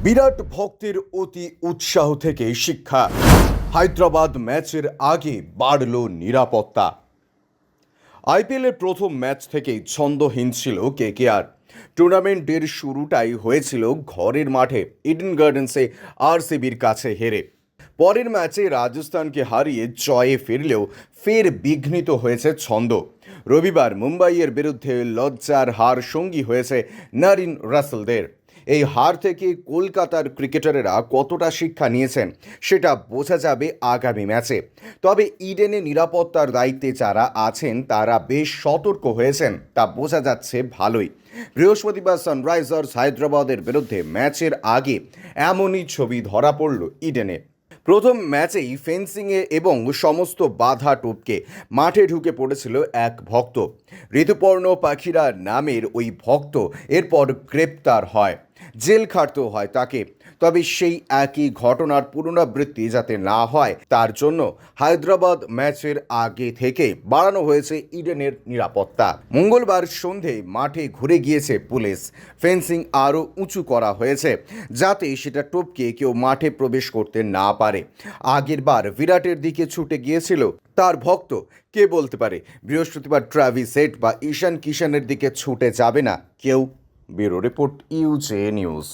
বিরাট ভক্তের অতি উৎসাহ থেকে শিক্ষা। হায়দ্রাবাদ ম্যাচের আগে বাড়ল নিরাপত্তা। আইপিএলের প্রথম ম্যাচ থেকেই ছন্দহীন ছিল কেকেআর। টুর্নামেন্টের শুরুটাই হয়েছিল ঘরের মাঠে ইডেন গার্ডেন্সে আরসিবির কাছে হেরে। পরের ম্যাচে রাজস্থানকে হারিয়ে জয়ে ফিরলেও ফের বিঘ্নিত হয়েছে ছন্দ। রবিবার মুম্বাইয়ের বিরুদ্ধে লজ্জার হার সঙ্গী হয়েছে নারিন রাসেলদের। এই হার থেকে কলকাতার ক্রিকেটারেরা কতটা শিক্ষা নিয়েছেন সেটা বোঝা যাবে আগামী ম্যাচে। তবে ইডেনে নিরাপত্তার দায়িত্বে যারা আছেন তারা বেশ সতর্ক হয়েছেন, তা বোঝা যাচ্ছে ভালোই। বৃহস্পতিবার সানরাইজার্স হায়দ্রাবাদের বিরুদ্ধে ম্যাচের আগে এমনই ছবি ধরা পড়ল ইডেনে। প্রথম ম্যাচেই ফেন্সিংয়ে এবং সমস্ত বাধা টপকে মাঠে ঢুকে পড়েছিল এক ভক্ত। ঋতুপর্ণ পাখিরা নামের ওই ভক্ত এরপর গ্রেপ্তার হয়, জেল খাটতেও হয় তাকে। তবে সেই একই ঘটনার পুনরাবৃত্তি যাতে না হয় তার জন্য হায়দ্রাবাদ ম্যাচের আগে থেকে বাড়ানো হয়েছে ইডেনের নিরাপত্তা। মঙ্গলবার সন্ধে মাঠে ঘুরে গিয়েছে পুলিশ। ফেন্সিং আরও উঁচু করা হয়েছে যাতে সেটা টপকে কেউ মাঠে প্রবেশ করতে না পারে। আগের বার বিরাটের দিকে ছুটে গিয়েছিল তার ভক্ত, কে বলতে পারে বৃহস্পতিবার ট্রাভিস হেড বা ঈশান কিষানের দিকে ছুটে যাবে না কেউ। ব্যুরো রিপোর্ট, ইউজে নিউজ।